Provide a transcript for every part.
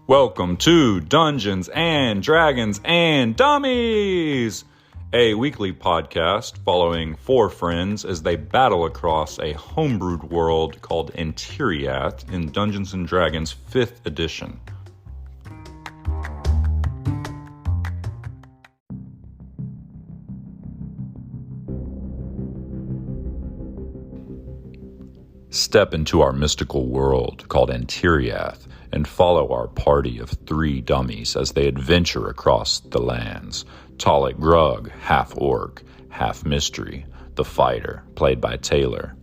Welcome to Dungeons and Dragons and Dummies, a weekly podcast following four friends as they battle across a homebrewed world called Antiriath in Dungeons and Dragons 5th edition. Step into our mystical world called Antiriath and follow our party of three dummies as they adventure across the lands. Talik Grug, half-orc, half-mystery, the fighter, played by Taylor.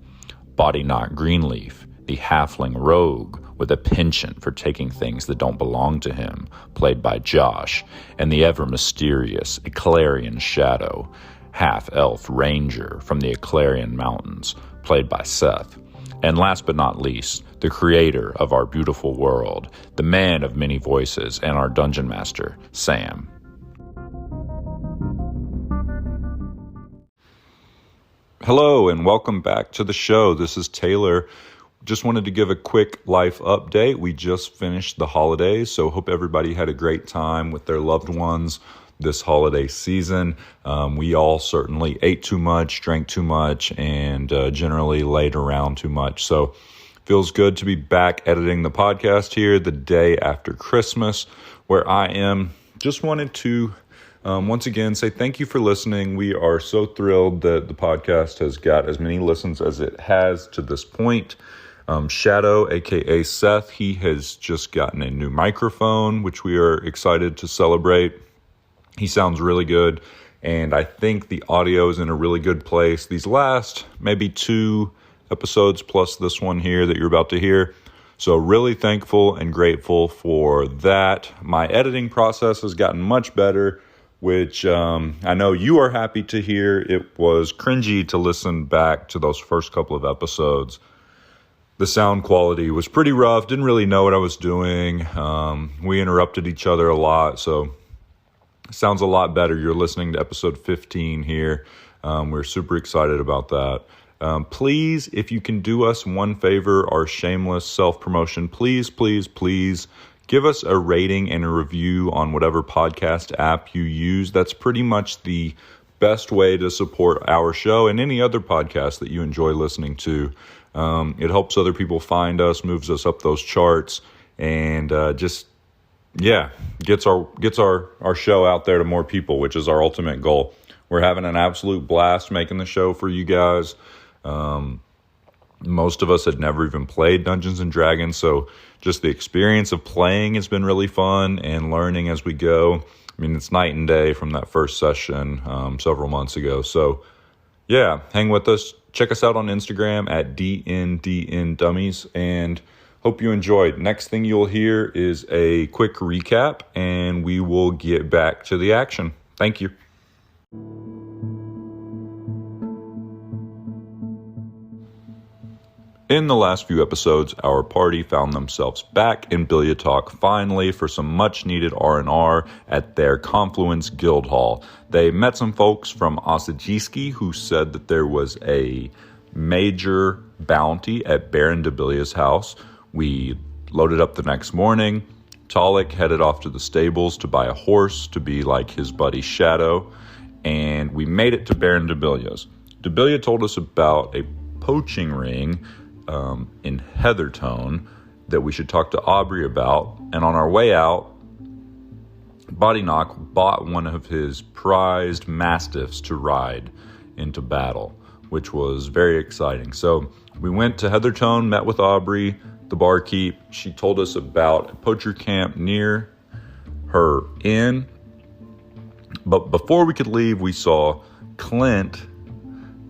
Bodyknock Greenleaf, the halfling rogue with a penchant for taking things that don't belong to him, played by Josh. And the ever-mysterious Eclarian Shadow, half-elf ranger from the Eclarian Mountains, played by Seth. And last but not least, the creator of our beautiful world, the man of many voices, and our dungeon master, Sam. Hello, and welcome back to the show. This is Taylor. Just wanted to give a quick life update. We just finished the holidays, so hope everybody had a great time with their loved ones this holiday season. We all certainly ate too much, drank too much, and generally laid around too much. So feels good to be back editing the podcast here the day after Christmas, where I am. Just wanted to once again say thank you for listening. We are so thrilled that the podcast has got as many listens as it has to this point. Shadow, aka Seth, he has just gotten a new microphone, which we are excited to celebrate. He sounds really good, and I think the audio is in a really good place. These last maybe 2 episodes plus this one here that you're about to hear. So really thankful and grateful for that. My editing process has gotten much better, which I know you are happy to hear. It was cringy to listen back to those first couple of episodes. The sound quality was pretty rough. Didn't really know what I was doing. We interrupted each other a lot, so sounds a lot better. You're listening to episode 15 here. We're super excited about that. Please, if you can do us one favor, our shameless self-promotion, please give us a rating and a review on whatever podcast app you use. That's pretty much the best way to support our show and any other podcast that you enjoy listening to. It helps other people find us, moves us up those charts, and gets our show out there to more people, which is our ultimate goal. We're having an absolute blast making the show for you guys. Most of us had never even played Dungeons and Dragons, so just the experience of playing has been really fun and learning as we go. I mean, it's night and day from that first session several months ago. So yeah, hang with us. Check us out on Instagram at DNDNDummies, and hope you enjoyed. Next thing you'll hear is a quick recap, and we will get back to the action. Thank you. In the last few episodes, our party found themselves back in Bilyatalk finally for some much-needed R&R at their Confluence Guild Hall. They met some folks from Osajiski who said that there was a major bounty at Baron Debilia's house. We loaded up the next morning. Talik headed off to the stables to buy a horse to be like his buddy Shadow, and we made it to Baron Debilia's. Debilia told us about a poaching ring in Heathertone that we should talk to Aubrey about, and on our way out, Bodyknock bought one of his prized mastiffs to ride into battle, which was very exciting. So we went to Heathertone, met with Aubrey, the barkeep. She told us about a poacher camp near her inn. But before we could leave, we saw Clint,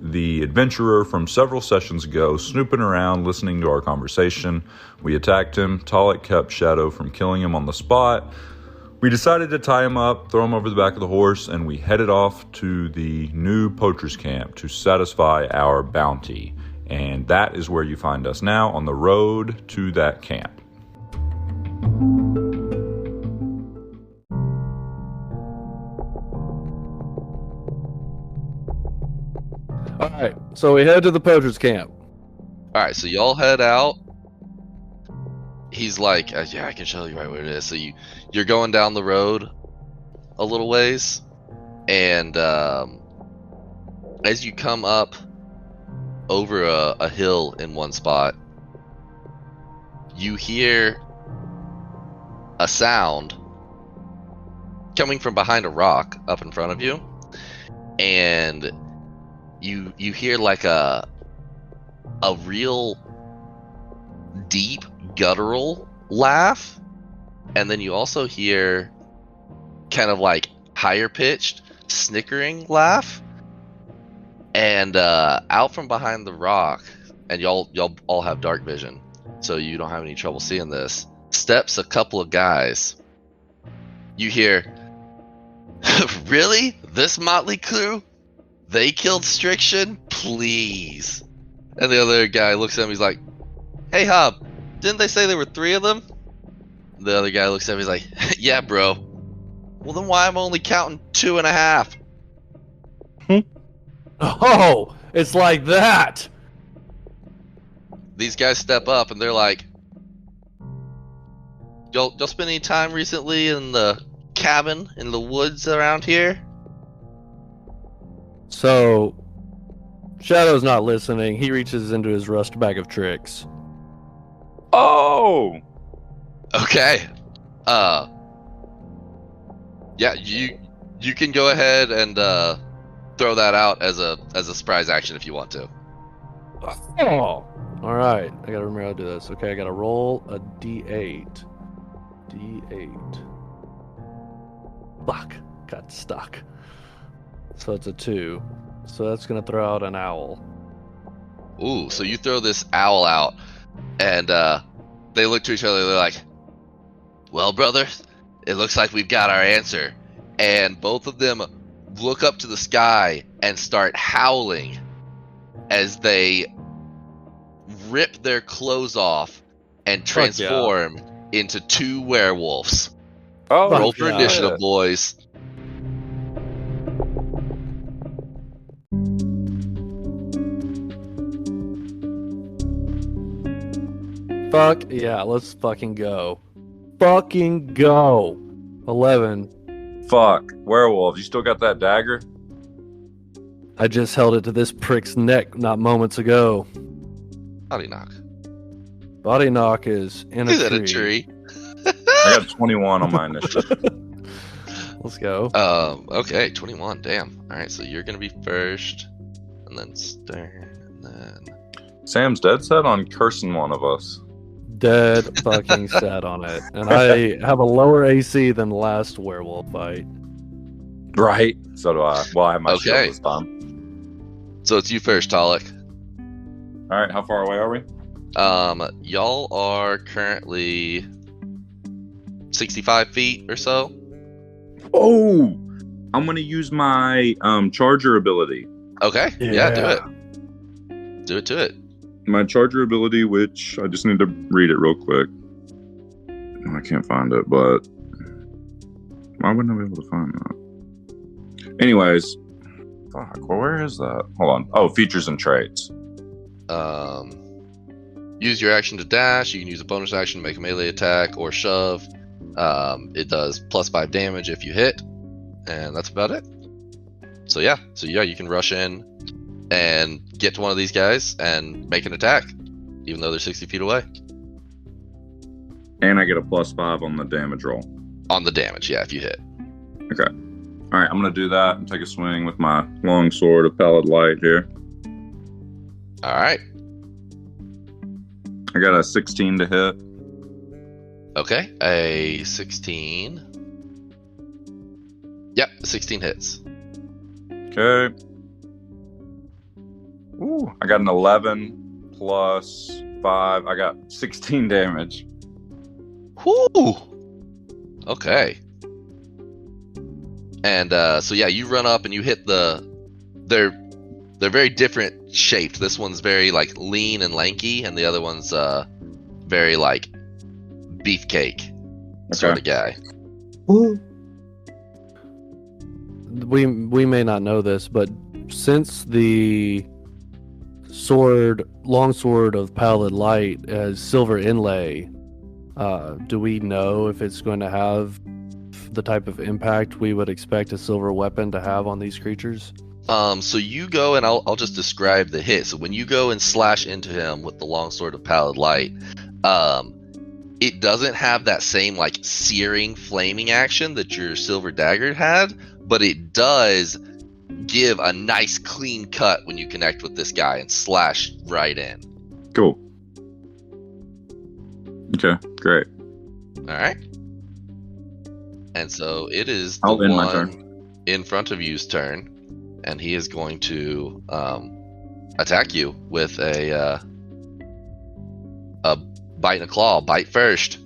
the adventurer from several sessions ago, snooping around, listening to our conversation. We attacked him. Talik kept Shadow from killing him on the spot. We decided to tie him up, throw him over the back of the horse, and we headed off to the new poacher's camp to satisfy our bounty. And that is where you find us now, on the road to that camp. All right, so we head to the poacher's camp. All right, so y'all head out. he's like, yeah, I can show you right where it is. So you're going down the road a little ways, and as you come up over a hill in one spot, you hear a sound coming from behind a rock up in front of you, and you hear like a real deep guttural laugh, and then you also hear kind of like higher pitched snickering laugh, and out from behind the rock, and y'all all have dark vision, so you don't have any trouble seeing this, steps a couple of guys. You hear, really? This motley crew? They killed Striction? Please. And the other guy looks at him, he's like, hey Hob, didn't they say there were 3 of them? The other guy looks at him, he's like, yeah bro. Well then why am I only counting 2.5? Oh, it's like that. These guys step up and they're like, y'all spend any time recently in the cabin in the woods around here? So, Shadow's not listening. He reaches into his rust bag of tricks. Oh! Okay. Yeah, you can go ahead and throw that out as a surprise action if you want to. Oh! Alright, I gotta remember how to do this. Okay, I gotta roll a d8. D8. Fuck, got stuck. So it's a 2. So that's gonna throw out an owl. Ooh, so you throw this owl out, and they look to each other, they're like, well, brothers, it looks like we've got our answer. And both of them look up to the sky and start howling as they rip their clothes off and transform into 2 werewolves. Oh, roll for initiative, boys. Fuck yeah, let's fucking go. Fucking go. 11. Fuck. Werewolves, you still got that dagger? I just held it to this prick's neck not moments ago. Body knock. Body knock is in a He's tree. at a tree. I got 21 on my initiative. Let's go. Okay, 21. Damn. All right, so you're gonna be first, and then Stern, and then Sam's dead set on cursing one of us. Dead fucking set on it. And I have a lower AC than the last werewolf fight. Right. So do I. Well, I have my Okay. shield this time. So it's you first, Talik. All right. How far away are we? Y'all are currently 65 feet or so. Oh, I'm gonna use my charger ability. Okay. Yeah, do it. Do it to it. My charger ability, which I just need to read it real quick. I can't find it, but why wouldn't I be able to find that? Anyways, fuck. Well, where is that? Hold on. Oh, features and traits. Use your action to dash. You can use a bonus action to make a melee attack or shove. It does +5 damage if you hit, and that's about it. So yeah, you can rush in and get to one of these guys and make an attack, even though they're 60 feet away. And I get a +5 on the damage roll. On the damage, yeah, if you hit. Okay. All right, I'm gonna do that and take a swing with my long sword of pallid light here. All right. I got a 16 to hit. Okay, a 16. Yep, 16 hits. Okay. Ooh, I got an 11 plus 5. I got 16 damage. Whoo! Okay. And so yeah, you run up and you hit they're very different shaped. This one's very like lean and lanky, and the other one's very like beefcake sort of guy. We may not know this, but since the longsword of pallid light has silver inlay, Do we know if it's going to have the type of impact we would expect a silver weapon to have on these creatures? So you go and I'll just describe the hit. So when you go and slash into him with the longsword of pallid light, it doesn't have that same like searing, flaming action that your silver dagger had, but it does give a nice clean cut when you connect with this guy and slash right in. Cool. Okay, great. All right. And so it is the I'll end my one in front of you's turn, and he is going to attack you with a bite and a claw. Bite first.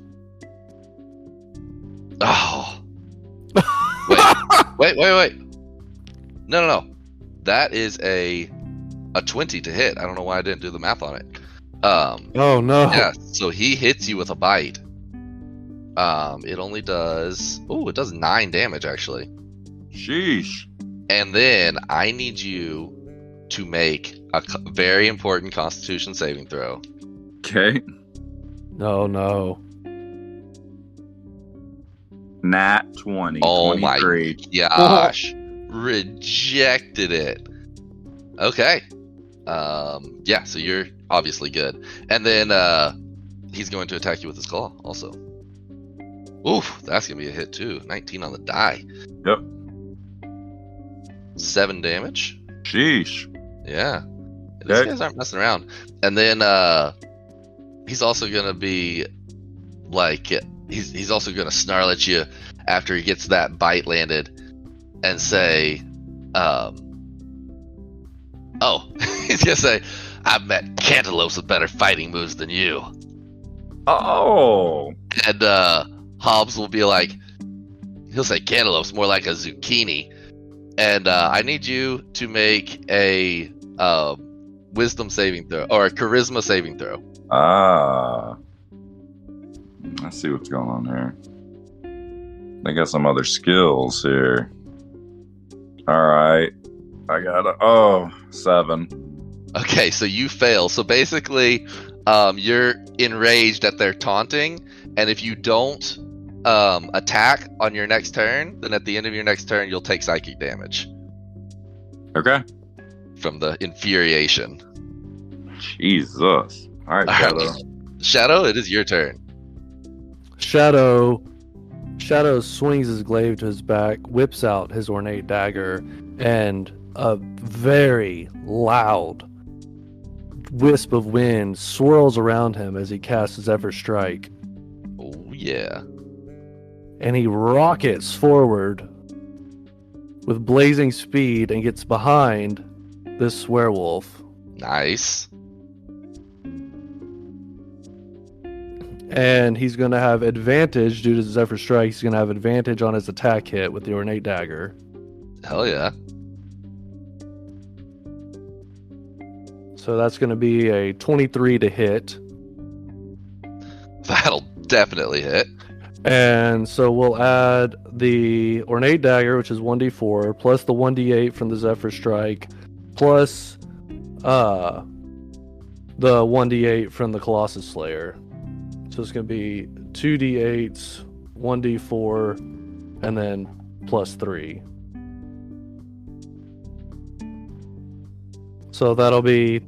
Oh. Wait. No. That is a 20 to hit. I don't know why I didn't do the math on it. Oh no. Yeah, so he hits you with a bite. It only does... Oh, it does 9 damage, actually. Sheesh. And then I need you to make a very important Constitution saving throw. Okay. No. Nat 20. Oh 23. my gosh. Rejected it. Okay. Yeah, so you're obviously good. And then he's going to attack you with his claw also. Oof, that's going to be a hit too. 19 on the die. Yep. 7 damage. Sheesh. Yeah. These Okay. guys aren't messing around. And then he's also going to be like, he's also going to snarl at you after he gets that bite landed and say, he's going to say, I've met cantaloupes with better fighting moves than you. Oh. And Hobbs will be like, he'll say cantaloupe's more like a zucchini. And I need you to make a wisdom saving throw, or a charisma saving throw. Ah. I see what's going on here. They got some other skills here. Alright. I got 7. Okay, so you fail. So basically, you're enraged at their taunting, and if you don't attack on your next turn, then at the end of your next turn, you'll take psychic damage Okay. from the infuriation. Jesus. Alright, All Shadow. right. Shadow, it is your turn. Shadow swings his glaive to his back, whips out his ornate dagger, and a very loud wisp of wind swirls around him as he casts Zephyr Strike. Oh, yeah. And he rockets forward with blazing speed and gets behind this werewolf. Nice. And he's going to have advantage due to Zephyr Strike. He's going to have advantage on his attack hit with the ornate dagger. Hell yeah. So that's going to be a 23 to hit. That'll definitely hit. And so we'll add the ornate dagger, which is 1d4, plus the 1d8 from the Zephyr Strike, plus the 1d8 from the Colossus Slayer. So it's going to be 2d8s, 1d4, and then plus 3. So that'll be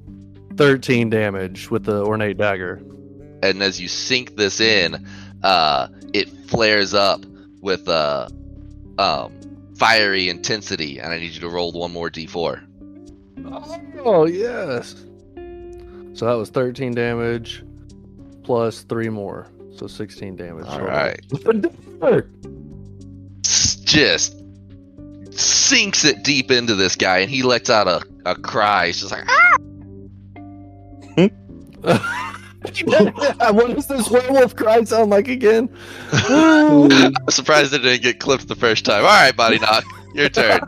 13 damage with the ornate dagger. And as you sink this in, it flares up with fiery intensity, and I need you to roll one more d4. Oh, yes. So that was 13 damage plus 3 more. So 16 damage. All total. right. Just sinks it deep into this guy, and he lets out a cry. He's just like, ah! What does this werewolf cry sound like again? I'm surprised it didn't get clipped the first time. All right, Body Knock, your turn.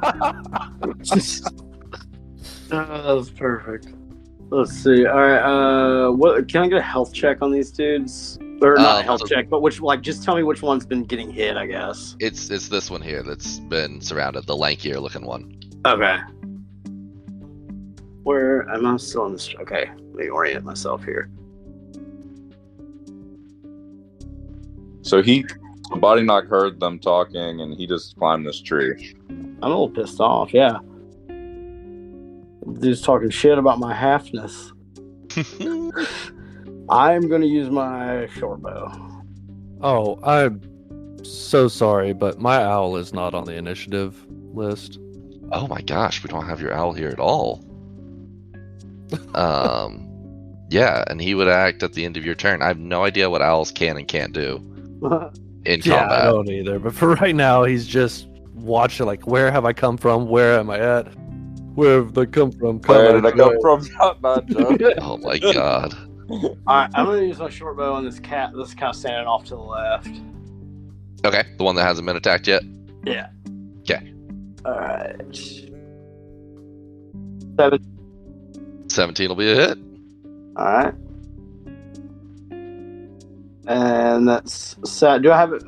That was perfect. Let's see. All right. What can I get a health check on these dudes? Or not a health check, but just tell me which one's been getting hit, I guess. It's this one here that's been surrounded, the lankier looking one. Okay. Where am I still on this? Okay, let me orient myself here. So Body Knock heard them talking, and he just climbed this tree. I'm a little pissed off, yeah. Dude's talking shit about my halfness. I'm going to use my short bow. Oh, I'm so sorry, but my owl is not on the initiative list. Oh my gosh, we don't have your owl here at all. Yeah, and he would act at the end of your turn. I have no idea what owls can and can't do in Yeah, combat. I don't either. But for right now, he's just watching, like, where have I come from? Where am I at? Where have they come from? Where did I come from? Not Joe. Oh my god. Alright, I'm going to use my short bow on this cat that's kind of standing off to the left. Okay, the one that hasn't been attacked yet? Yeah. Okay. Alright. 17 will be a hit. Alright. And that's set. Do I have it?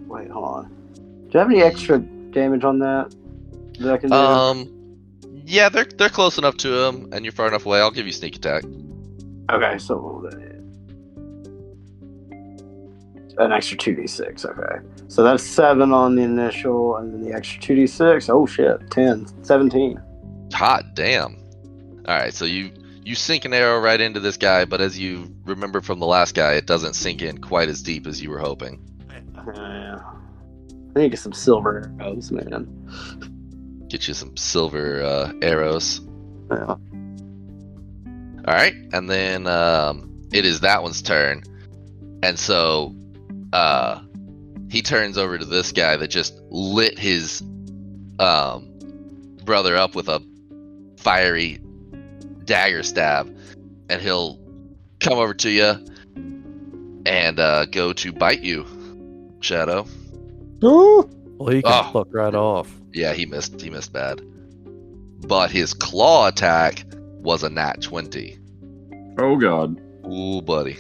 Wait, hold on. Do I have any extra damage on that I can do? Yeah, they're close enough to him, and you're far enough away. I'll give you sneak attack. Okay, so what will that hit? An extra 2d6, okay. So that's 7 on the initial, and then the extra 2d6. Oh shit, 10, 17. Hot damn. Alright, so you sink an arrow right into this guy, but as you remember from the last guy, it doesn't sink in quite as deep as you were hoping. Yeah. I need to get some silver arrows, man. Get you some silver arrows. Yeah. Alright, and then it is that one's turn. And so he turns over to this guy that just lit his brother up with a fiery dagger stab, and he'll come over to you and go to bite you, Shadow. Well, he can fuck right off. Yeah, he missed bad. But his claw attack was a nat 20. Oh god. Ooh, buddy.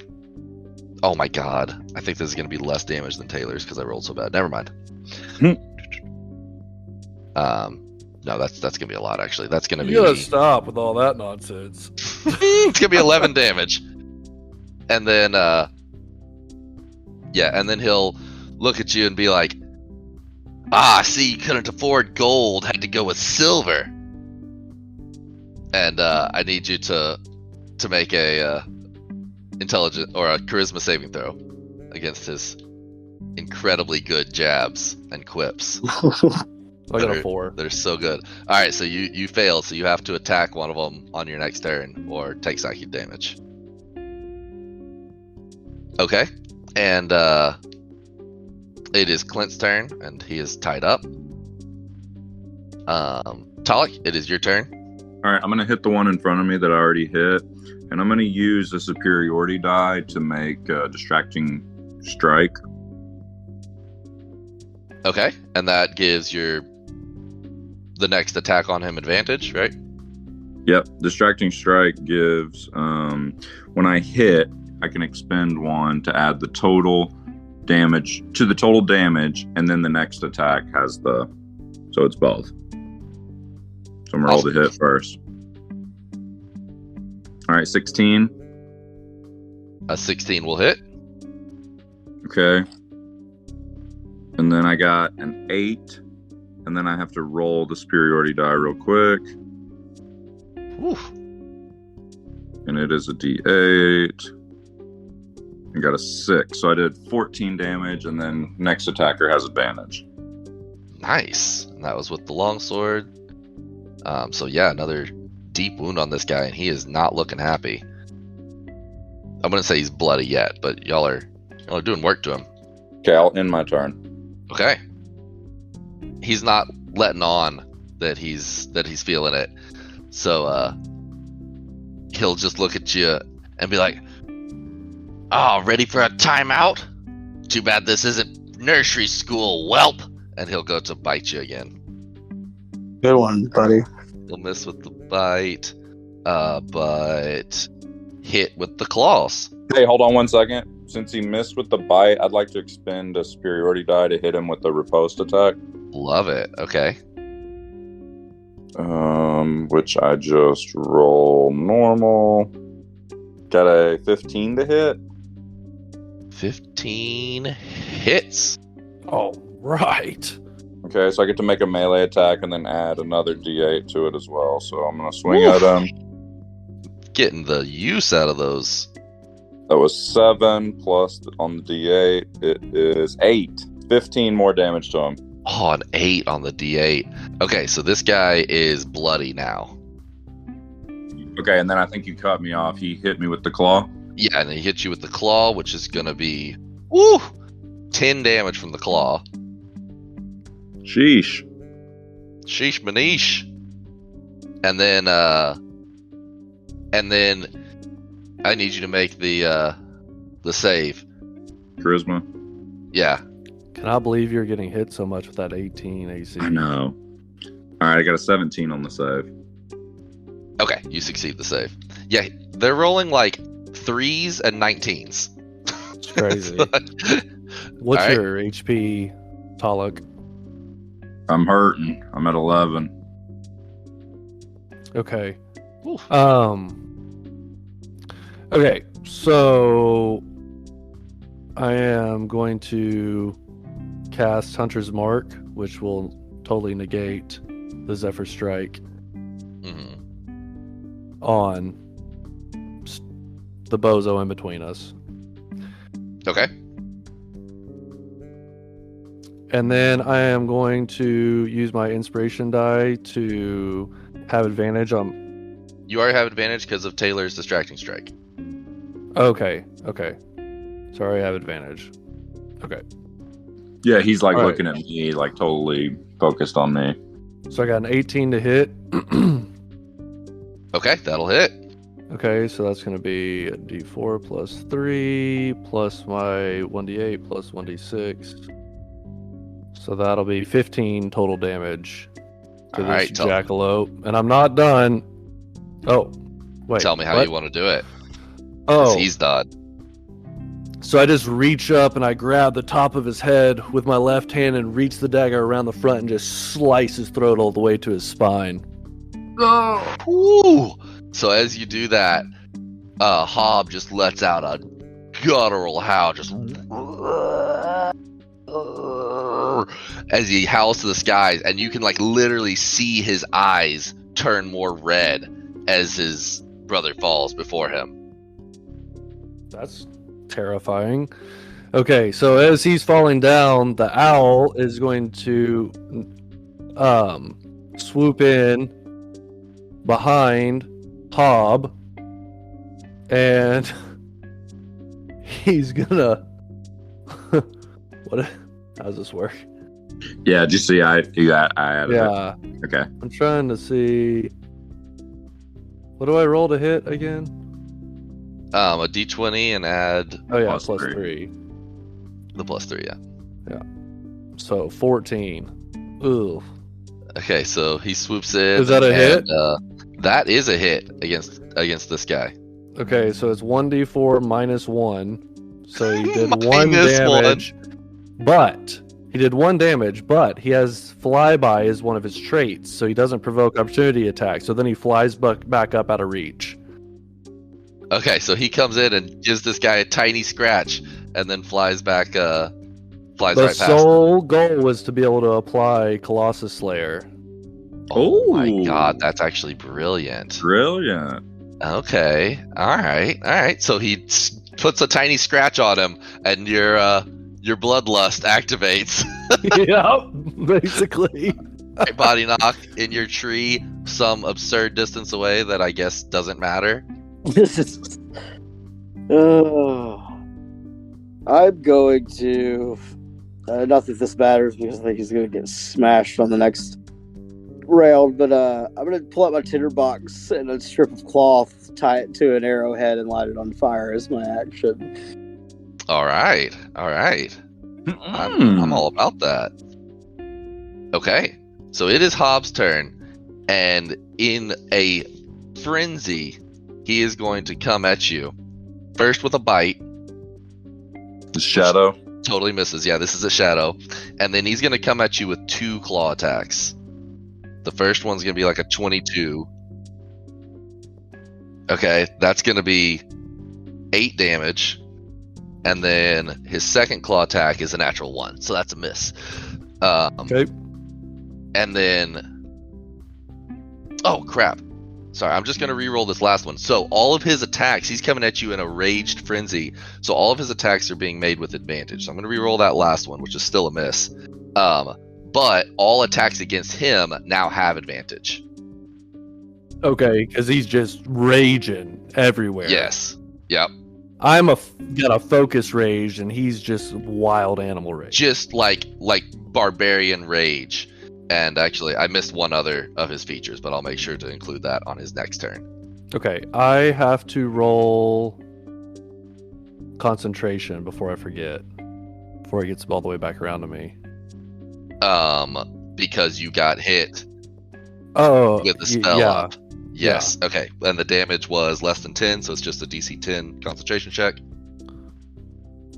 Oh my god. I think this is going to be less damage than Taylor's because I rolled so bad. Never mind. No, that's going to be a lot, actually. That's going to be... You gotta stop with all that nonsense. It's going to be 11 damage. And then, and then he'll look at you and be like, I see you couldn't afford gold, had to go with silver. And I need you to make a intelligence or a charisma saving throw against his incredibly good jabs and quips. I got a 4. They're so good. All right, so you fail, so you have to attack one of them on your next turn or take psychic damage. Okay, and it is Clint's turn, and he is tied up. Talik, it is your turn. All right, I'm going to hit the one in front of me that I already hit, and I'm going to use the superiority die to make a distracting strike. Okay, and that gives the next attack on him advantage, right? Yep, distracting strike gives, when I hit, I can expend 1 to add the total damage to the total damage, and then the next attack has so it's both. So I'm going to roll the hit first. All right, 16. A 16 will hit. Okay. And then I got an 8. And then I have to roll the superiority die real quick. Oof. And it is a D8. I got a 6. So I did 14 damage, and then next attacker has advantage. Nice. And that was with the longsword. So yeah, another deep wound on this guy, and he is not looking happy. I'm gonna say he's bloody yet, but y'all are doing work to him. Okay, I'll end my turn. Okay. He's not letting on that he's feeling it. So he'll just look at you and be like, "Oh, ready for a timeout? Too bad this isn't nursery school, whelp." And he'll go to bite you again. Good one, buddy. He'll miss with the bite, but hit with the claws. Hey, hold on one second. Since he missed with the bite, I'd like to expend a superiority die to hit him with the riposte attack. Love it. Okay. Which I just roll normal. Got a 15 to hit. 15 hits. All right. Okay, so I get to make a melee attack and then add another D8 to it as well. So I'm gonna swing at him. Getting the use out of those. That was 7 plus on the D8. It is 8. 15 more damage to him. Oh, an 8 on the D8. Okay, so this guy is bloody now. Okay, and then I think you cut me off. He hit me with the claw. Yeah, and he hits you with the claw, which is going to be 10 damage from the claw. Sheesh. Sheesh manish. And then I need you to make the save. Charisma. Yeah. Can I believe you're getting hit so much with that 18 AC? I know. All right, I got a 17 on the save. Okay, you succeed the save. Yeah, they're rolling like 3s and 19s. It's crazy. What's All right. your HP, Taluk? I'm hurting. I'm at 11. Okay. Oof. Okay, so I am going to cast Hunter's Mark, which will totally negate the Zephyr Strike Mhm. on the bozo in between us. Okay. And then I am going to use my inspiration die to have advantage on. You already have advantage because of Taylor's distracting strike. Okay. Sorry, I have advantage. Okay. Yeah, he's like All right. looking at me, like totally focused on me. So I got an 18 to hit. Okay, that'll hit. Okay, so that's going to be a d4 plus 3 plus my 1d8 plus 1d6. So that'll be 15 total damage to All this right, jackalope. And I'm not done. Oh, wait. Tell me how what? you want to do it. 'Cause Oh, he's done. so I just reach up and I grab the top of his head with my left hand and reach the dagger around the front and just slice his throat all the way to his spine. Ooh. So as you do that, Hob just lets out a guttural howl, just as he howls to the skies, and you can like literally see his eyes turn more red as his brother falls before him. That's terrifying. Okay, so as he's falling down, the owl is going to swoop in behind Hob, and he's gonna what? How does this work? Yeah, did you see I added it? Yeah, Okay. I'm trying to see. What do I roll to hit again? A d20 and add Oh yeah, Plus plus three. 3. the +3. Yeah. So 14. Ooh. Okay, so he swoops in. Is that a hit? That is a hit against this guy. Okay, so it's 1d4 minus 1. So he did 1 Minus damage. But he did 1 damage, but he has flyby as one of his traits, so he doesn't provoke opportunity attacks. So then he flies back up out of reach. Okay, so he comes in and gives this guy a tiny scratch, and then flies back. Flies The right past him. sole goal was to be able to apply Colossus Slayer. Oh my Ooh. god, that's actually brilliant. Brilliant. Okay, all right. So he puts a tiny scratch on him, and your bloodlust activates. Yep, basically. A body knock in your tree, some absurd distance away that I guess doesn't matter. This is. I'm going to. Not that this matters because I think he's going to get smashed on the next round, but I'm going to pull out my tinderbox and a strip of cloth, tie it to an arrowhead, and light it on fire as my action. All right. I'm all about that. Okay, so it is Hobbs' turn, and in a frenzy, he is going to come at you. First with a bite. The shadow. Totally misses. Yeah, this is a shadow. And then he's going to come at you with 2 claw attacks. The first one's going to be like a 22. Okay, that's going to be 8 damage. And then his second claw attack is a natural 1, so that's a miss. Okay. And then... Oh, crap. Sorry, I'm just going to re-roll this last one. So all of his attacks, he's coming at you in a raged frenzy. So all of his attacks are being made with advantage. So I'm going to re-roll that last one, which is still a miss. But all attacks against him now have advantage. Okay, because he's just raging everywhere. Yes. Yep. I'm got a focus rage, and he's just wild animal rage. Just like barbarian rage. And actually, I missed one other of his features, but I'll make sure to include that on his next turn. Okay, I have to roll concentration before I forget. Before he gets all the way back around to me. Because you got hit with the spell yeah. up. Yes. Yeah. Okay. And the damage was less than 10, so it's just a DC 10 concentration check.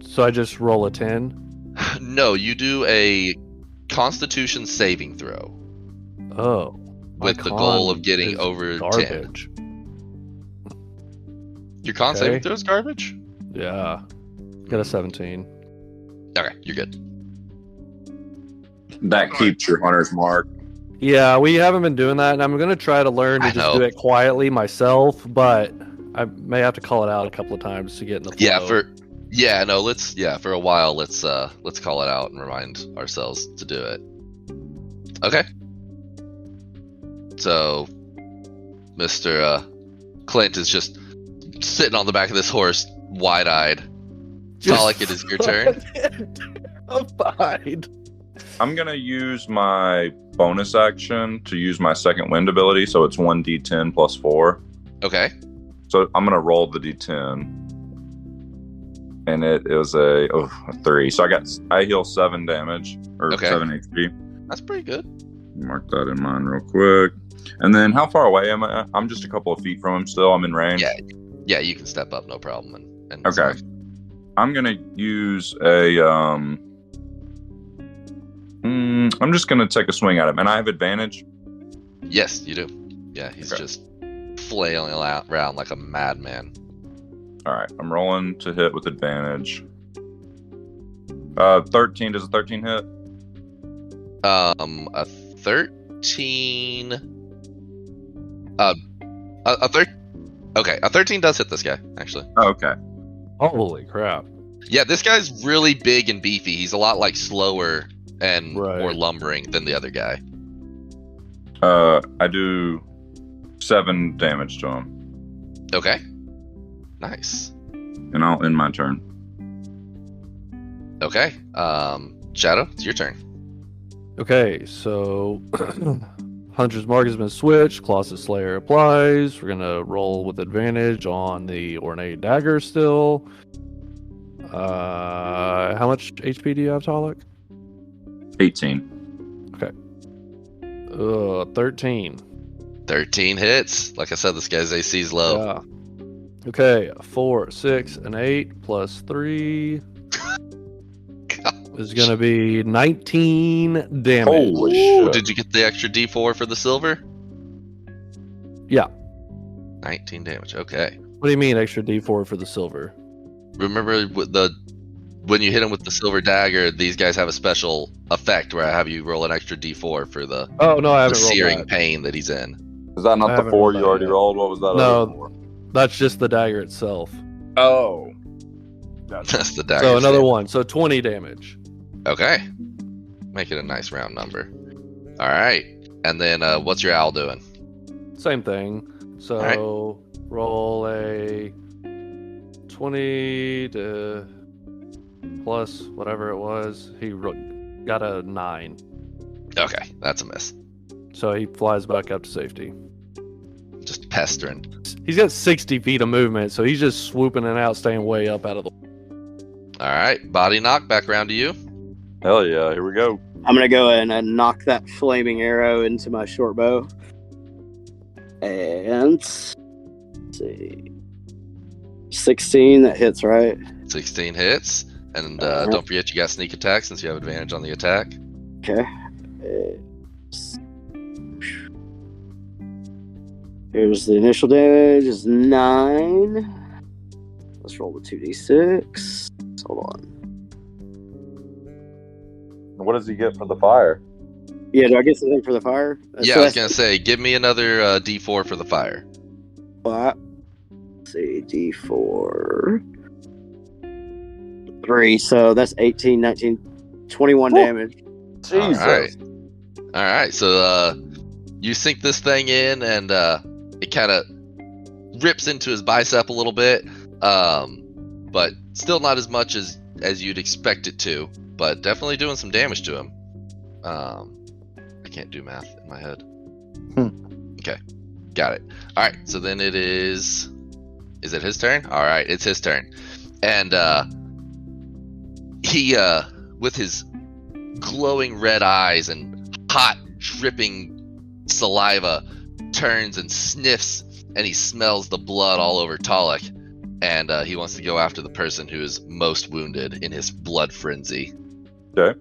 So I just roll a 10? No, you do a Constitution saving throw. Oh. With the goal of getting over garbage. 10. Your con saving throw is garbage? Yeah. Got a 17. Okay, you're good. That keeps your hunter's mark. Yeah, we haven't been doing that, and I'm going to try to learn to just do it quietly myself, but I may have to call it out a couple of times to get in the flow. For a while, let's call it out and remind ourselves to do it. Okay. So, Mr. Clint is just sitting on the back of this horse, wide-eyed. Talik, it is your turn. Terrified. I'm going to use my bonus action to use my second wind ability, so it's 1d10 plus 4. Okay. So I'm going to roll the d10. And it is a 3. So I heal 7 damage, or 7 HP. That's pretty good. Mark that in mind real quick. And then how far away am I? I'm just a couple of feet from him still. I'm in range. Yeah, you can step up, no problem. And okay. I'm going to use a... I'm just going to take a swing at him. And I have advantage? Yes, you do. Yeah, he's just flailing around like a madman. All right, I'm rolling to hit with advantage. 13. Does a 13 hit? A 13. A 13 does hit this guy, actually. Oh, okay. Holy crap. Yeah, this guy's really big and beefy. He's a lot slower and more lumbering than the other guy. I do 7 damage to him. Okay. Nice. And I'll end my turn. Okay. Shadow, it's your turn. Okay, so Hunter's Mark has been switched. Closet Slayer applies. We're gonna roll with advantage on the Ornate Dagger still. How much HP do you have, Talik? 18. Okay. 13. 13 hits. Like I said, this guy's AC is low. Yeah. Okay, 4, 6, and 8 plus 3 is going to be 19 damage. Holy shit. Did you get the extra D4 for the silver? Yeah. 19 damage. Okay. What do you mean extra D4 for the silver? Remember when you hit him with the silver dagger, these guys have a special effect where I have you roll an extra D4 for the I haven't rolled searing that. pain that he's in. Is that not the 4 you already rolled? What was that? No, that's just the dagger itself. Oh. That's the dagger. So another one. So 20 damage. Okay. Make it a nice round number. All right. And then what's your owl doing? Same thing. So roll a 20 to plus whatever it was. He got a 9. Okay, that's a miss. So he flies back up to safety. Just pestering. He's got 60 feet of movement, so he's just swooping and out, staying way up out of the... All right, body knock, back around to you. Hell yeah, here we go. I'm going to go in and knock that flaming arrow into my short bow. And... let's see... 16, that hits, right? 16 hits. And don't forget you got sneak attack since you have advantage on the attack. Okay. Here's the initial damage is 9. Let's roll the 2d6. Hold on. What does he get for the fire? Yeah, do I get something for the fire? Yeah, So I was that's gonna say, give me another D4 for the fire. five. Let's see, D4. 3, so that's 18, 19, 21 damage. Jesus. All right. So you sink this thing in, and it kind of rips into his bicep a little bit, but still not as much as you'd expect it to. But definitely doing some damage to him. I can't do math in my head. Okay, got it. All right. So then it is. Is it his turn? All right, it's his turn, and he, with his glowing red eyes and hot dripping saliva, turns and sniffs, and he smells the blood all over Talek, and he wants to go after the person who is most wounded in his blood frenzy. Okay.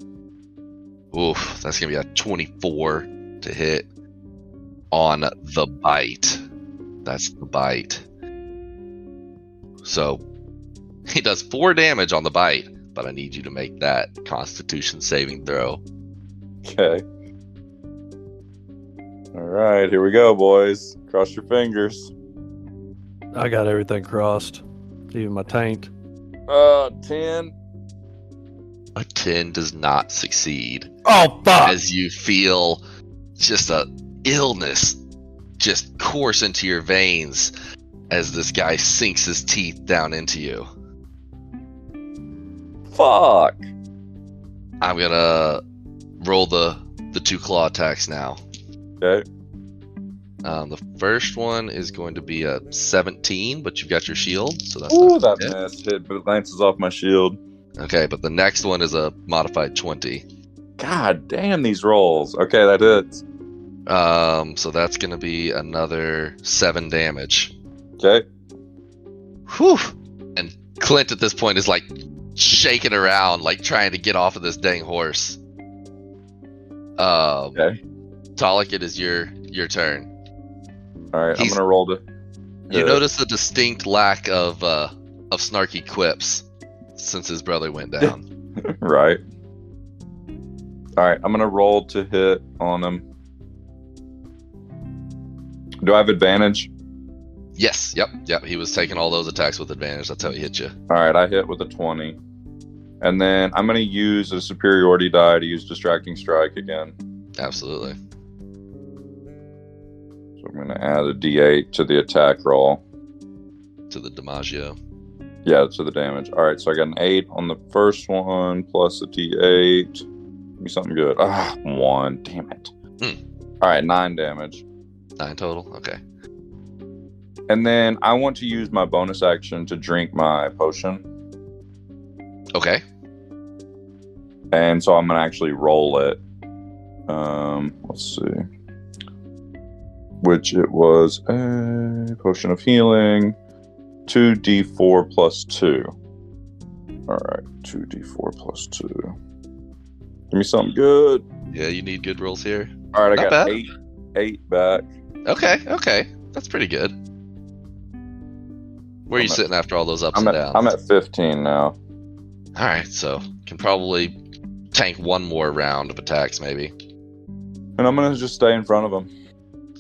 Oof, that's gonna be a 24 to hit on the bite. That's the bite. So he does 4 damage on the bite, but I need you to make that Constitution saving throw. Okay. All right, here we go, boys. Cross your fingers. I got everything crossed, even my taint. 10. A 10 does not succeed. Oh fuck! As you feel just a illness just course into your veins as this guy sinks his teeth down into you. Fuck. I'm gonna roll the 2 claw attacks now. Okay. The first one is going to be a 17, but you've got your shield, so that's Ooh, not that good. missed. Hit bounces off my shield. Okay, but the next one is a modified 20. God damn these rolls. Okay, that hits. So that's gonna be another 7 damage. Okay. Whew! And Clint at this point is like shaking around, like trying to get off of this dang horse. Okay. Talek, it is your turn. All right, He's- I'm gonna roll to. You hit. notice a distinct lack of snarky quips since his brother went down. Right. All right, I'm gonna roll to hit on him. Do I have advantage? Yes, yep. He was taking all those attacks with advantage. That's how he hit you. All right, I hit with a 20. And then I'm going to use a superiority die to use Distracting Strike again. Absolutely. So I'm going to add a d8 to the attack roll. To the DiMaggio. Yeah, to the damage. All right, so I got an 8 on the first one, plus a d8. Give me something good. 1. Damn it. All right, 9 damage. 9 total? Okay. And then I want to use my bonus action to drink my potion. Okay. And so I'm going to actually roll it. Let's see. Which it was a potion of healing. 2d4 plus 2. Alright, 2d4 plus 2. Give me something good. Yeah, you need good rolls here. Alright, I Not got bad. 8 back. Okay. That's pretty good. Where are you sitting after all those ups and downs? I'm at 15 now. Alright, so can probably tank one more round of attacks, maybe. And I'm going to just stay in front of him.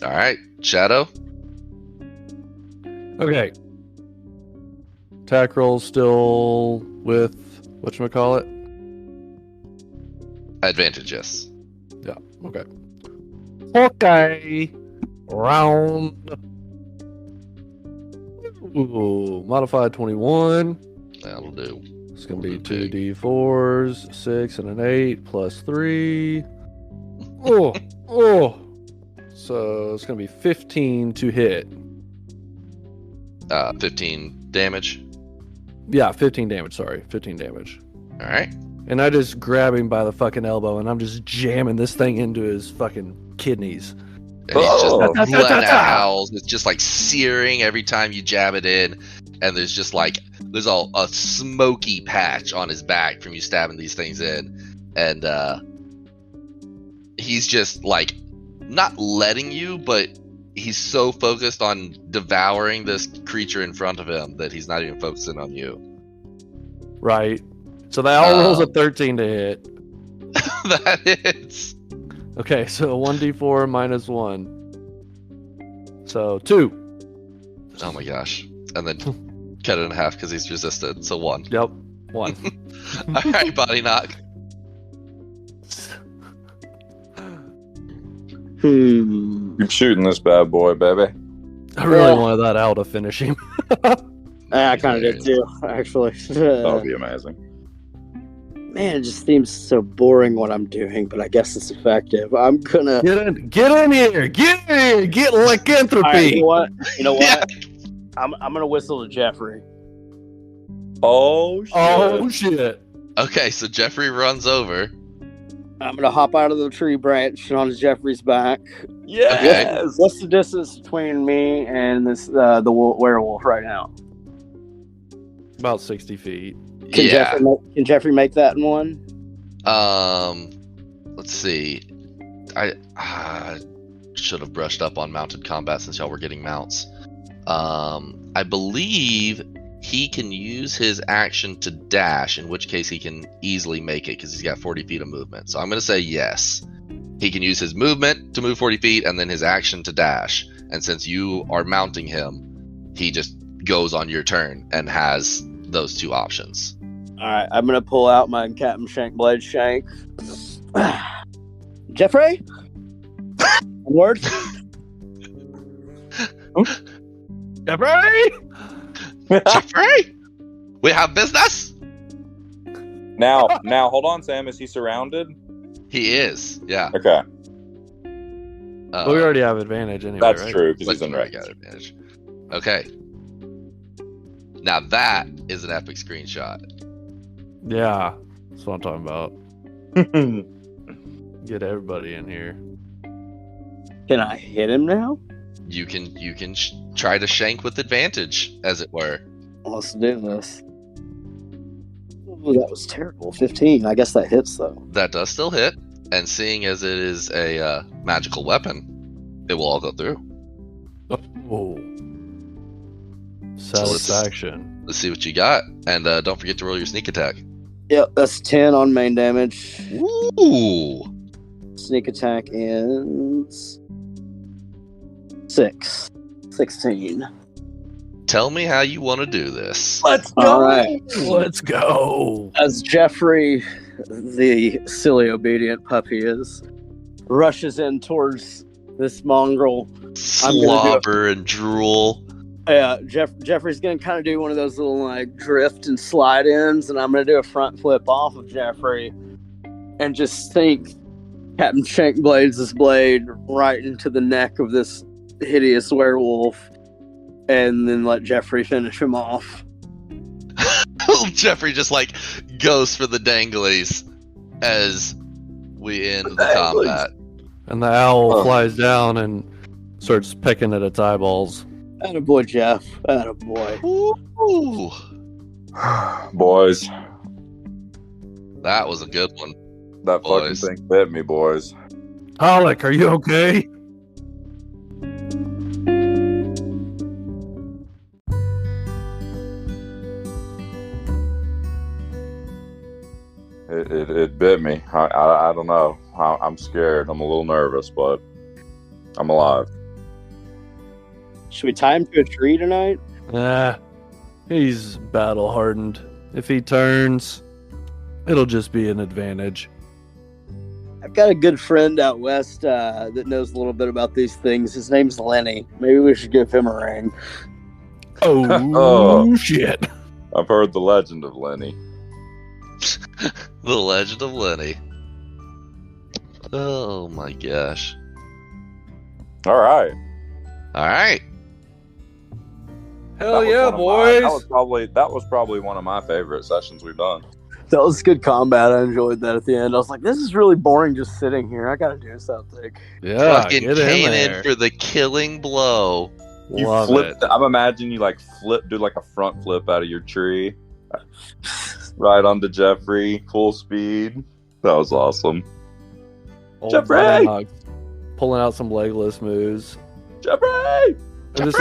Alright, Shadow? Okay. Attack roll still with whatchamacallit? Advantage, yes. Yeah, okay. Okay. Round. Ooh, modified 21. That'll do. It's going to be Big. 2d4s, 6 and an 8, plus 3. Oh. So it's going to be 15 to hit. 15 damage. Yeah, 15 damage, sorry. 15 damage. Alright. And I just grab him by the fucking elbow and I'm just jamming this thing into his fucking kidneys. And he's just Oh. letting out howls. It's just like searing every time you jab it in. And there's just like, there's a smoky patch on his back from you stabbing these things in. And he's just like, not letting you, but he's so focused on devouring this creature in front of him that he's not even focusing on you. Right. So that all rolls a 13 to hit. That hits. Okay, so 1d4 minus 1. So 2. Oh my gosh. And then cut it in half because he's resisted. So 1. Yep, 1. Alright, body knock. Keep shooting this bad boy, baby. I really Yeah. wanted that owl to finish him. I kind of did too, actually. That would be amazing. Man, it just seems so boring what I'm doing, but I guess it's effective. I'm gonna. Get in here! Get in here! Get lycanthropy! All right, you know what? You know what? Yeah. I'm gonna whistle to Jeffrey. Oh shit! Oh shit! Okay, so Jeffrey runs over. I'm gonna hop out of the tree branch onto Jeffrey's back. Yes. What's the distance between me and this the werewolf right now? About 60 feet. Yeah. Can Jeffrey make that in one? Let's see. I should have brushed up on mounted combat since y'all were getting mounts. I believe he can use his action to dash, in which case he can easily make it because he's got 40 feet of movement. So I'm going to say yes. He can use his movement to move 40 feet and then his action to dash. And since you are mounting him, he just goes on your turn and has those two options. All right, I'm gonna pull out my Captain Shank blade shank. Jeffrey, onward. Jeffrey! Jeffrey, we have business. Now, hold on, Sam. Is he surrounded? He is, yeah. Okay, Well, we already have advantage anyway, that's right? true because But he's in you already range. got advantage. Okay. Now that is an epic screenshot. Yeah, that's what I'm talking about. Get everybody in here. Can I hit him now? You can try to shank with advantage, as it were. Let's do this. Ooh, that was terrible. 15. I guess that hits though. That does still hit, and seeing as it is a magical weapon, it will all go through. Oh. Satisfaction. Let's see what you got, and don't forget to roll your sneak attack. Yep, that's 10 on main damage. Ooh. Sneak attack is 16. Tell me how you want to do this. Let's go! All right. Let's go! As Jeffrey, the silly obedient puppy is, rushes in towards this mongrel. Slobber and drool. Yeah, Jeffrey's gonna kind of do one of those little like drift and slide ins, and I'm gonna do a front flip off of Jeffrey, and just sink Captain Shank Blades' blade right into the neck of this hideous werewolf, and then let Jeffrey finish him off. Jeffrey just like goes for the danglies as we end the combat. And the owl flies down and starts pecking at its eyeballs. Attaboy, Jeff. Attaboy. Ooh, Boys, that was a good one. that Boys. fucking thing bit me, boys. Alec, are you okay? It bit me. I don't know. I'm scared. I'm a little nervous, but I'm alive. Should we tie him to a tree tonight? He's battle hardened. If he turns, it'll just be an advantage. I've got a good friend out west that knows a little bit about these things. His name's Lenny. Maybe we should give him a ring. Oh, Oh. shit. I've heard the legend of Lenny. The Legend of Lenny. Oh my gosh. All right. All right. Hell That was yeah, one of boys. that was probably one of my favorite sessions we've done. That was good combat. I enjoyed that at the end. I was like, this is really boring just sitting here. I gotta do something. Yeah, Fucking get in came there. in for the killing blow. You Love flipped. it. I'm imagining you like do like a front flip out of your tree, right onto Jeffrey, full speed. That was awesome. Old Jeffrey! dog pulling out some legless moves. Jeffrey. I'm just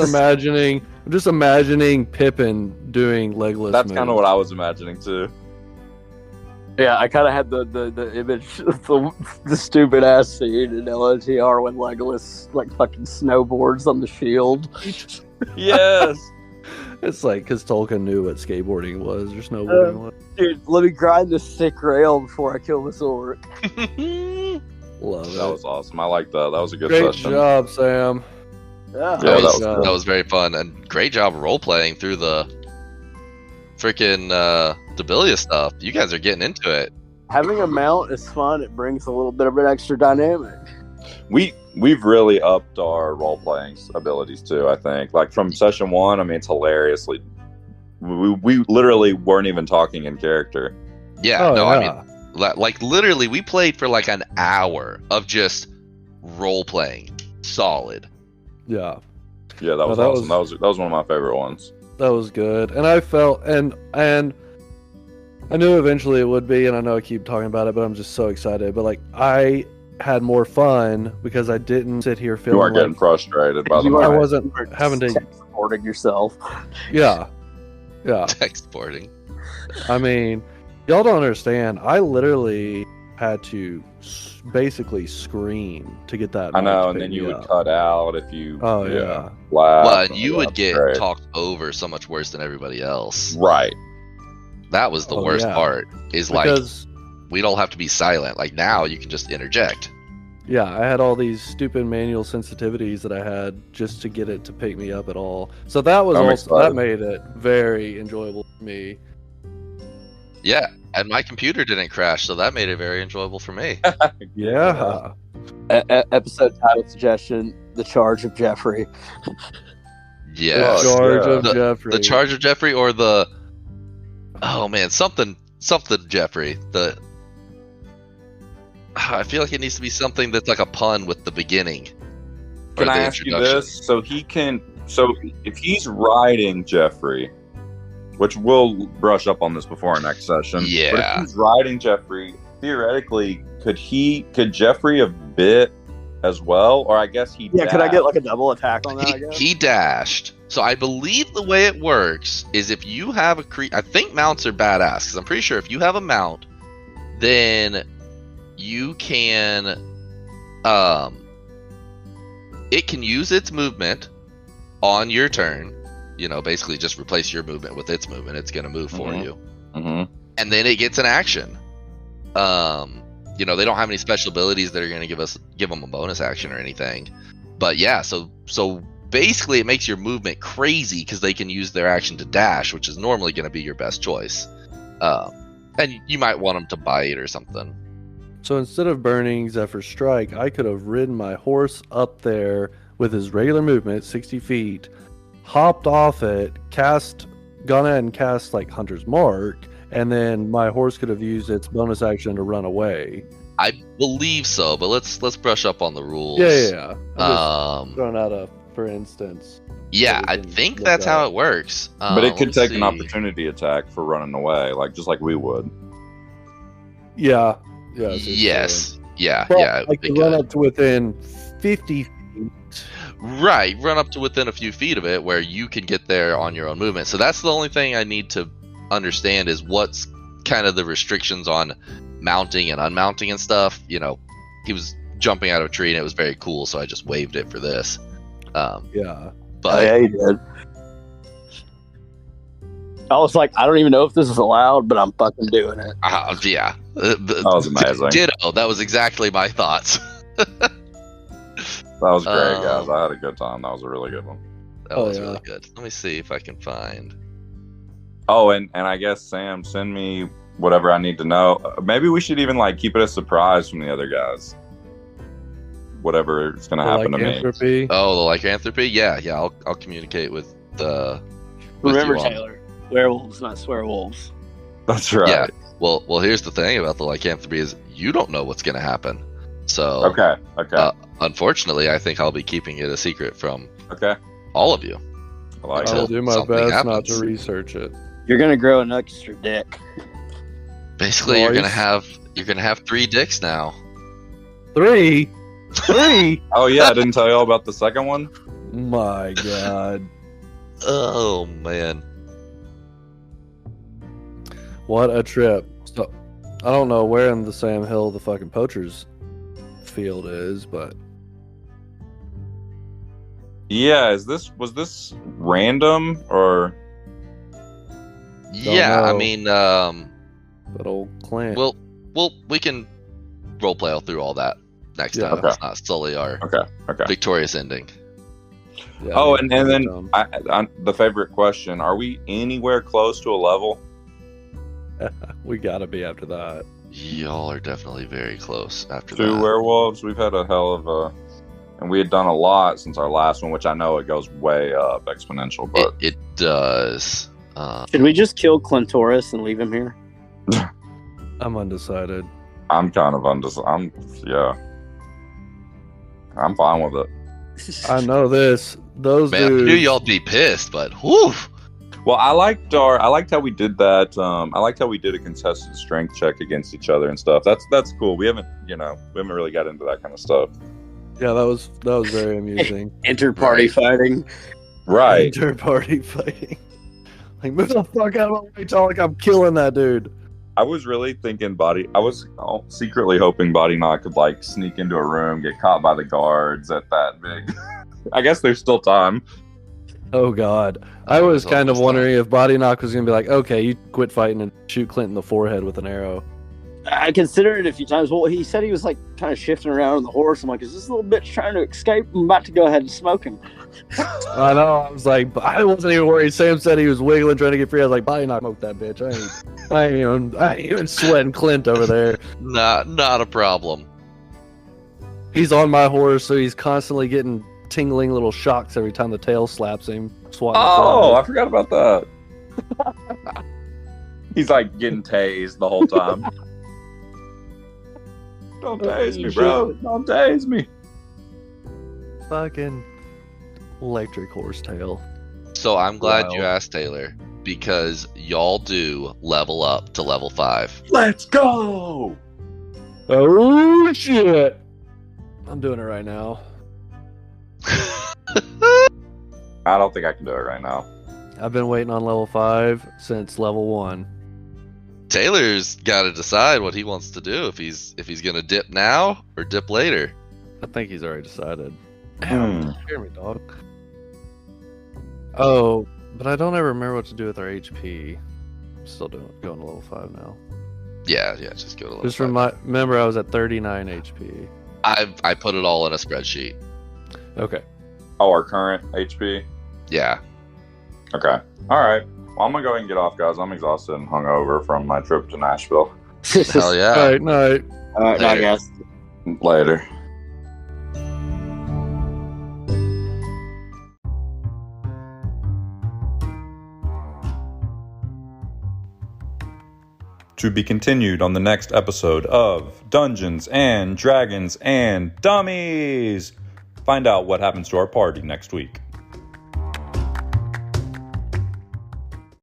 imagining Pippin doing legless That's moves. kind of what I was imagining too. Yeah, I kind of had the image of the stupid ass scene in LOTR when Legolas like fucking snowboards on the shield. Yes. It's like because Tolkien knew what skateboarding was or snowboarding was. Dude, let me grind this thick rail before I kill this orc. Love That it. was awesome. I like that. That was a good Great session. job, Sam. Yeah, Yeah, that was very fun, and great job role playing through the freaking Debilia stuff. You guys are getting into it. having a mount is fun. It brings a little bit of an extra dynamic. We've really upped our role playing abilities too. I think like from session 1. I mean, it's hilariously. We literally weren't even talking in character. Yeah, Oh, no, yeah. I mean, like literally, we played for like an hour of just role playing, solid. Yeah, Yeah, that was that awesome. That was one of my favorite ones. that was good. And I felt and I knew eventually it would be, and I know I keep talking about it, but I'm just so excited. But like I had more fun because I didn't sit here You feeling weren't getting like frustrated by the You I night. wasn't having to. supporting yourself. Yeah. Text boarding. I mean, y'all don't understand. I literally had to basically scream to get that. I mic know, to and pick then you me would up. cut out if you. Oh yeah. Laugh. Well, and you would That's get great. talked over so much worse than everybody else. Right. That was the Oh, worst yeah. part. Is like Because we don't have to be silent. Like now, you can just interject. yeah, I had all these stupid manual sensitivities that I had just to get it to pick me up at all. So that was I'm also that excited. made it very enjoyable for me. Yeah, and my computer didn't crash, so that made it very enjoyable for me. Yeah. Episode title suggestion: The Charge of Jeffrey. Yes. Oh, Charge yeah. of Jeffrey. The charge of Jeffrey or the oh man, something Jeffrey. The I feel like it needs to be something that's like a pun with the beginning. or Can I the ask you introduction. this? So if he's riding Jeffrey, which we'll brush up on this before our next session. But Yeah. if he's riding Jeffrey, theoretically, could Jeffrey have bit as well? Or I guess he Yeah, could I dashed. get like a double attack on that? I guess. He dashed. So I believe the way it works is if you have I think mounts are badass because I'm pretty sure if you have a mount, then you can, it can use its movement on your turn. You know, basically just replace your movement with its movement. It's gonna move for Mhm. you, Mhm. and then it gets an action. You know, they don't have any special abilities that are gonna give them a bonus action or anything. But yeah, so basically it makes your movement crazy because they can use their action to dash, which is normally going to be your best choice. And you might want them to bite or something. So instead of burning Zephyr's Strike, I could have ridden my horse up there with his regular movement, 60 feet, hopped off it, gone ahead and cast like Hunter's Mark, and then my horse could have used its bonus action to run away. I believe so, but let's brush up on the rules. Yeah. I'm just Um, throwing out a for instance. yeah, that we I can think look that's how at. it works. But it could let's take an see. opportunity attack for running away, just like we would. Yeah. Yeah. that's what it's Yes. Yeah. doing. Yeah. But I it could run could. up to within 50 feet. Right, run up to within a few feet of it where you can get there on your own movement. So that's the only thing I need to understand is what's kind of the restrictions on mounting and unmounting and stuff. You know, he was jumping out of a tree and it was very cool, so I just waved it for this. Yeah. But Oh, yeah, he did. I was like, I don't even know if this is allowed, but I'm fucking doing it. yeah, That was amazing. Ditto. That was exactly my thoughts. That was great, guys. I had a good time. That was a really good one. That Oh, was yeah. really good. Let me see if I can find. Oh, and I guess Sam, send me whatever I need to know. Maybe we should even keep it a surprise from the other guys. Whatever is going to happen to me. Lycanthropy. Oh, the lycanthropy. Yeah. I'll communicate with the. Remember, you on- Taylor, werewolves, not swearwolves. That's right. Yeah. Well, here's the thing about the lycanthropy is you don't know what's going to happen. So Okay. unfortunately, I think I'll be keeping it a secret from Okay. all of you. I like I Until will it. do my something best not happens. to research it. You're gonna grow an extra dick. Basically, you're Nice. gonna have 3 dicks now. 3. Oh, yeah. I didn't tell you all about the second one. My God. Oh man. What a trip. So I don't know where in the Sam Hill the fucking poacher's field is, but Yeah, was this random or? Yeah, I know. mean, but old Clint. we can roleplay all through all that next Yeah. time. Okay. It's not solely our Okay. victorious ending. Yeah, Oh, I and mean, then the favorite question: are we anywhere close to a level? we gotta be after that. Y'all are definitely very close after Two that. werewolves. We've had a hell of a, and we had done a lot since our last one, which I know it goes way up exponential. But It does. Should we just kill Clintoris and leave him here? I'm undecided. I'm kind of I'm fine with it. I know this. Those Man, I dudes. knew y'all be pissed, but whew. Well, I liked how we did that. I liked how we did a contested strength check against each other and stuff. That's cool. We haven't really got into that kind of stuff. Yeah, that was very amusing. Inter-party Right. fighting. Right. Inter-party fighting. Like, move the fuck out of my way, Tall, like I'm killing that dude. I was really thinking I was secretly hoping Body Knot could like sneak into a room, get caught by the guards at that big. I guess there's still time. Oh god. I was There's kind of always wondering if Body Knock was gonna be like, okay, you quit fighting and shoot Clint in the forehead with an arrow. I considered it a few times. Well, he said he was like kind of shifting around on the horse. I'm like, is this little bitch trying to escape? I'm about to go ahead and smoke him. I know. I was like, I wasn't even worried. Sam said he was wiggling, trying to get free. I was like, Body Knock, smoke that bitch. I ain't even sweating Clint over there. Not a problem. He's on my horse, so he's constantly getting tingling little shocks every time the tail slaps him. Swatting the Oh, flies. I forgot about that. He's like getting tased the whole time. Don't tase me, bro. Don't tase me. Fucking electric horsetail. So I'm glad you Wow. asked, Taylor, because y'all do level up to level 5. Let's go. Oh shit! I'm doing it right now. I don't think I can do it right now. I've been waiting on level 5 since level 1. Taylor's got to decide what he wants to do, if he's gonna dip now or dip later. I think he's already decided. Hmm. Hear me, dog. Oh, but I don't ever remember what to do with our HP. I'm still going to level 5 now. Yeah, just go to level Just 5. remember I was at 39 HP. I put it all in a spreadsheet. Okay. Oh, our current HP. Yeah. Okay. All right. Well, I'm gonna go ahead and get off, guys. I'm exhausted and hungover from my trip to Nashville. Hell yeah. All right, night. All right, bye, Later. guys. Later. To be continued on the next episode of Dungeons and Dragons and Dummies. Find out what happens to our party next week.